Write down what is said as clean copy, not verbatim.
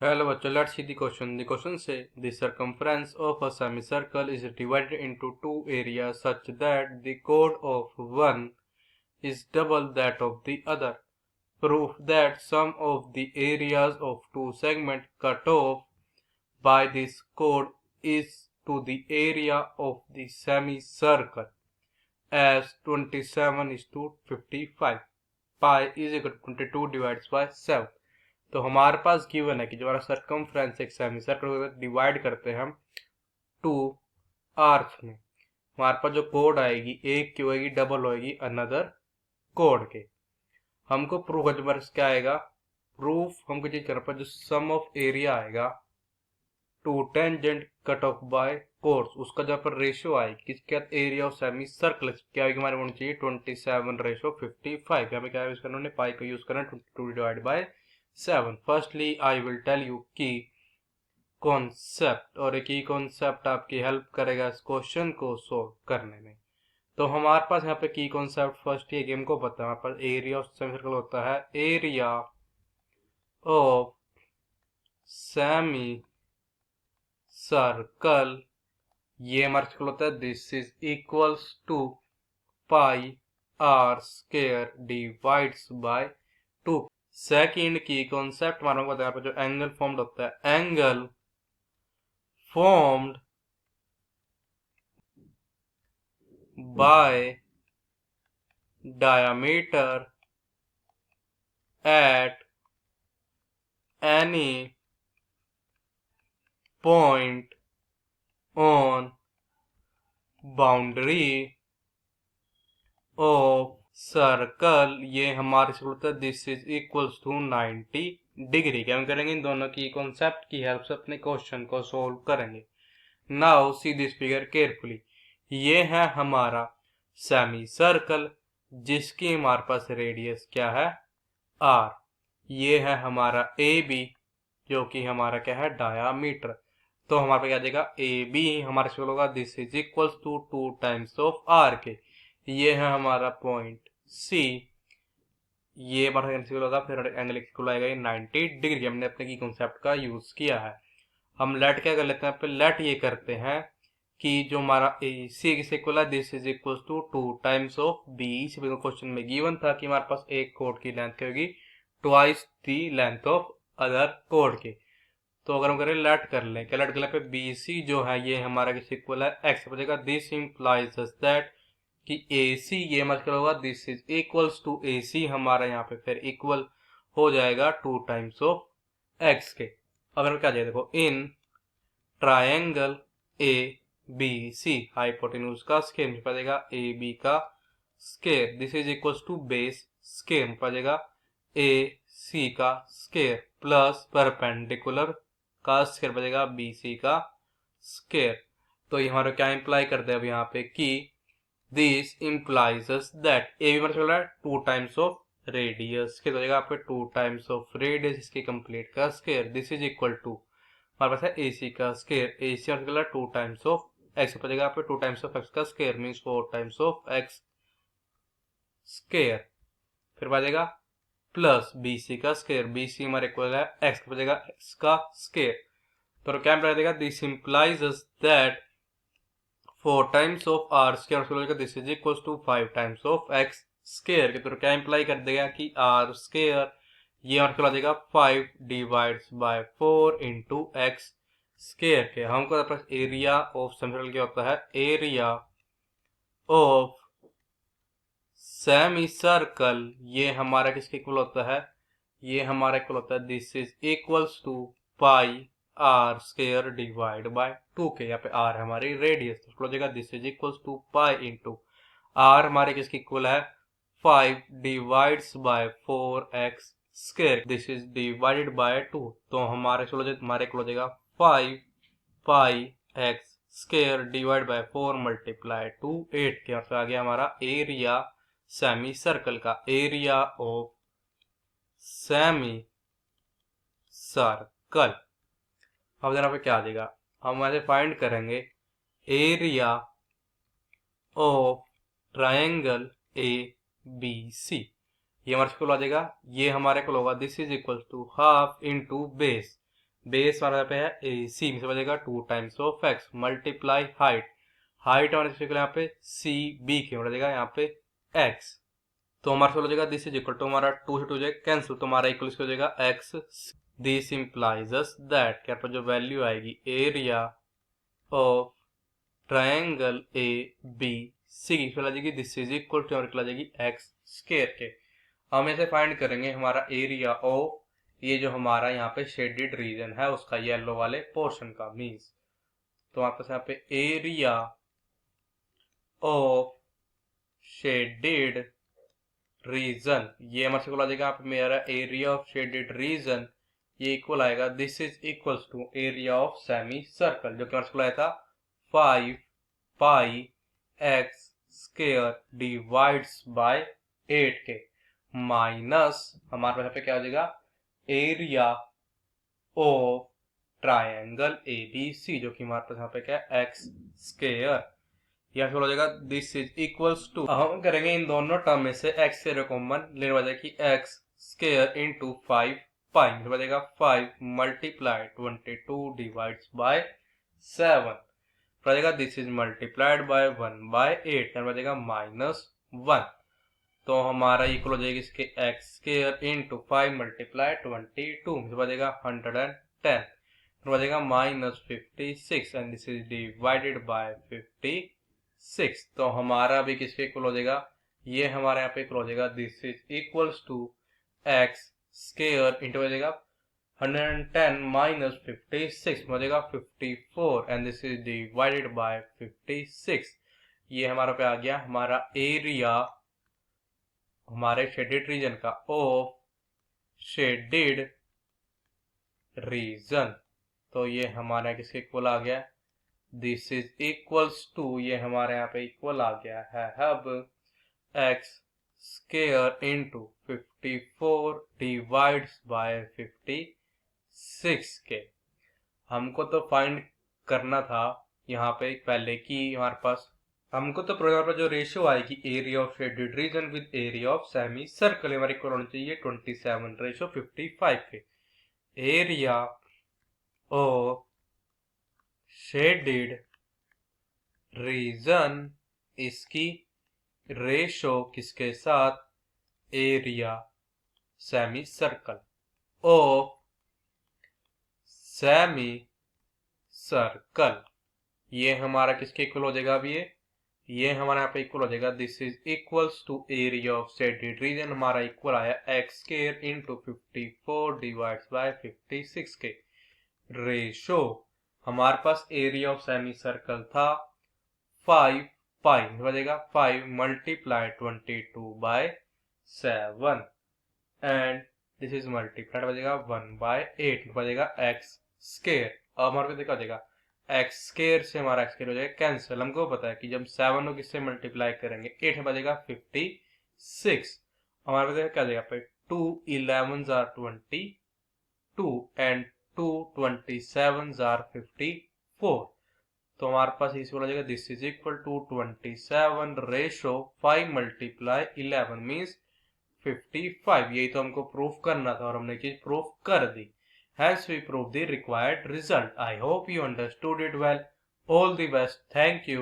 Hello bachcho, let's see the question. The question say the circumference of a semicircle is divided into two areas such that the chord of one is double that of the other. Prove that sum of the areas of two segments cut off by this chord is to the area of the semicircle as 27 is to 55. Pi is equal to 22 divided by 7. तो हमारे पास given है कि जो हमारा circumference एक semi circle को divide करते हैं हम टू आर्क्स में। हमारे पास जो कोड आएगी एक की होगी डबल होगी अनदर कोड के। हमको प्रूफ हमारे क्या आएगा, प्रूफ हमको चीज करना पर जो सम ऑफ एरिया आएगा two tangent cut off by course उसका जहाँ पर रेशियो आएगी किसके साथ एरिया ऑफ सेमी सर्कल क्या आएगी हमारे होनी चाहिए 27:55। यहाँ पे क्या यूज करना है, पाई का यूज करना 22 divide by 7। Firstly I will tell you की कॉन्सेप्ट, और एक ही कॉन्सेप्ट आपकी हेल्प करेगा इस क्वेश्चन को सोल्व करने में। तो हमारे पास यहाँ पे की कॉन्सेप्ट फर्स्ट ये गेम को पता है, हमारे पास एरिया ऑफ सेमी सर्कल होता है एरिया ऑफ सेमी सर्कल, ये हमारा सर्कल होता है this is equals to pi r square divides by 2। Second की कॉन्सेप्ट हमारा को बताया जो एंगल फॉर्म्ड होता है, angle formed by diameter at any point on boundary of circle, ये हमारे से होता है this is equals to 90 degree. क्या हम करेंगे, इन दोनों की कॉन्सेप्ट की हेल्प से अपने क्वेश्चन को सोल्व करेंगे। Now see this figure carefully, ये है हमारा सेमी सर्कल जिसकी हमारे पास रेडियस क्या है आर। ये है हमारा ए बी जो कि हमारा क्या है डायामीटर। तो हमारे पास क्या आ जाएगा ए बी हमारे से होगा this is equals to 2 times of r के। ये है हमारा पॉइंट सी, ये हमारा एंगल होगा, फिर एंगल इक्वल आएगा 90 डिग्री। हमने अपने की कॉन्सेप्ट का यूज किया है। हम लेट क्या कर लेते हैं, पे लेट ये करते हैं कि जो हमारा ए सी किस इक्वल है this is equal to 2 times of B. Question में गिवन था कि हमारे पास एक कोड की लेंथ क्या होगी twice the length of other code के। तो अगर हम करें लेट कर लें, क्या लेट कर लें पे बी सी जो है ये हमारा किस इक्वल है एक्स बचेगा। दिस इंप्लाइज दैट कि ए सी ये मतलब होगा दिस इज इक्वल्स टू ए सी हमारा यहाँ पे फिर इक्वल हो जाएगा 2 टाइम्स ऑफ एक्स के। अगर क्या जाए देखो in triangle A B C hypotenuse का स्केयर पड़ेगा ए बी का square this is equals to base square पड़ेगा ए सी का स्केयर प्लस परपेंडिकुलर का स्केयर बचेगा बी सी का स्केयर। तो ये हमारा क्या इंप्लाई करते हैं अब यहाँ पे कि दिस इंप्लाइज दैट ए भी मतलब है 2 टाइम्स ऑफ रेडियस के बचेगा आपके 2 टाइम्स ऑफ रेडियस इसके कंप्लीट का square this is equal to हमारे पास है ए सी का स्केयर, ए सी मतलब 2 टाइम्स ऑफ एक्स बचेगा आपके 2 टाइम्स ऑफ एक्स का square means 4 times of x square, फिर बचेगा प्लस बी सी का स्केयर, बी सी हमारे इक्वल है एक्स बचेगा एक्स का स्केयर। तो क्या बचेगा this implies that 4 times of r square this is equal to 5 times of x square के। तो क्या इंप्लाई कर देगा कि आर स्केयर ये और क्या देगा 5 divides by 4 into x square के। हमको पास एरिया ऑफ सेमी क्या होता है एरिया ऑफ सेमी सर्कल, ये हमारा किसके इक्वल होता है, ये हमारा इक्वल होता है this is equals to pi r square divide by 2 के। यहाँ पे आर हमारी रेडियस तो हो जाएगा this is equals to pi into R हमारे किसके इक्वल है 5 divides by 4 X square this is divided by 2। तो हमारे इक्वल हो जाएगा 5 pi X square divide by 4 multiply to 8 के। आ गया हमारा एरिया सेमी सर्कल का, एरिया ऑफ सेमी सर्कल। अब जरा पे क्या आ जाएगा, हम ऐसे फाइंड करेंगे area of triangle A B C. ये हमारे को आ जाएगा, ये हमारे को होगा this is equal to half into base base हमारे पे है ए सी में से बचेगा 2 times of x multiply height, height हमारे से यहाँ पे सी बी के बचेगा यहाँ पे एक्स। तो हमारे से हो जाएगा दिस इज इक्वल टू हमारा 2 से 2 जाएगा कैंसिल, तो हमारा इक्वल हो जाएगा x. This implies us that क्या पर जो वैल्यू आएगी area of triangle A B C की आ जाएगी दिस इज इक्वल टू हमारी आ जाएगी एक्स स्क्वायर के। हम ऐसे फाइंड करेंगे हमारा एरिया ऑफ ये जो हमारा यहाँ पे शेडेड रीजन है उसका येलो वाले पोर्शन का मीन्स, तो हमारे पास यहाँ पे एरिया ऑफ शेडेड रीजन ये हमारे से आ जाएगा यहाँ पे मेरा एरिया ऑफ शेडेड रीजन ये इक्वल आएगा this is equals to area of semi circle जो कि हमारे से आया था 5 pi x square divides by 8 के माइनस हमारे पास यहाँ पे क्या हो जाएगा area of triangle A B C जो कि हमारे पास यहाँ पे क्या है एक्स स्क्वायर। यहाँ से हो जाएगा दिस इज इक्वल्स टू हम करेंगे इन दोनों टर्म में से एक्स स्क्वायर कॉमन लेने वाला कि एक्स स्क्वायर इंटू 5 पाई हो जाएगा 5 मल्टीप्लाई 22 डिवाइड्स बाय 7 हो जाएगा दिस इज मल्टीप्लाइड बाय 1/8 हो जाएगा -1। तो हमारा इक्वल हो जाएगा इसके एक्स स्क्वायर इंटू 5 मल्टीप्लाई 22 हो जाएगा 110 हो जाएगा -56 and this is divided by 56। तो हमारा भी किसके इक्वल हो जाएगा ये हमारे यहाँ पे इक्वल हो जाएगा this is equals to x square into हो जाएगा 110 माइनस 56 हो जाएगा 54 and this is divided by 56। ये हमारा पे आ गया हमारा एरिया हमारे शेडेड रीजन का ऑफ शेडेड रीजन। तो ये हमारा किसके इक्वल आ गया दिस इज इक्वल्स टू ये हमारे यहाँ पे इक्वल आ गया है अब x square into 54 divides by 56 के। हमको तो फाइंड करना था यहाँ पे पहले कि हमारे पास हमको तो प्रोग्राम पर जो रेशियो आएगी area of shaded reason with area of semi circle हमारे इक्वल होना चाहिए 27:55 के। एरिया ऑफ शेडेड रीजन इसकी रेशो किसके साथ area semi circle of semi circle ये हमारा किसके इक्वल हो जाएगा अभी ये हमारे यहाँ पे इक्वल हो जाएगा this is equals to area of shaded region हमारा इक्वल आया x square into 54 divides by 56 के रेशो हमारे पास एरिया ऑफ सेमी सर्कल था 5 पाई हो जाएगा 5 multiply 22 by 7 and this is multiplied हो जाएगा 1/8 हो जाएगा एक्स स्क्वायर। अब हमारे पास देखा जाएगा एक्स स्क्वायर से हमारा एक्स स्क्वायर हो जाएगा कैंसिल। हमको पता है कि जब 7 को किससे मल्टीप्लाई करेंगे 8 बजेगा 56 हमारे पास क्या जाएगा 2 11s are 22 and 2 27s are 54। तो हमारे पास इस हो जाएगा this is equal to 27 ratio 5 multiply 11 means 55। यही तो हमको प्रूफ करना था और हमने चीज प्रूफ कर दी। Hence we proved the required result. I hope you understood it well. All the best. Thank you.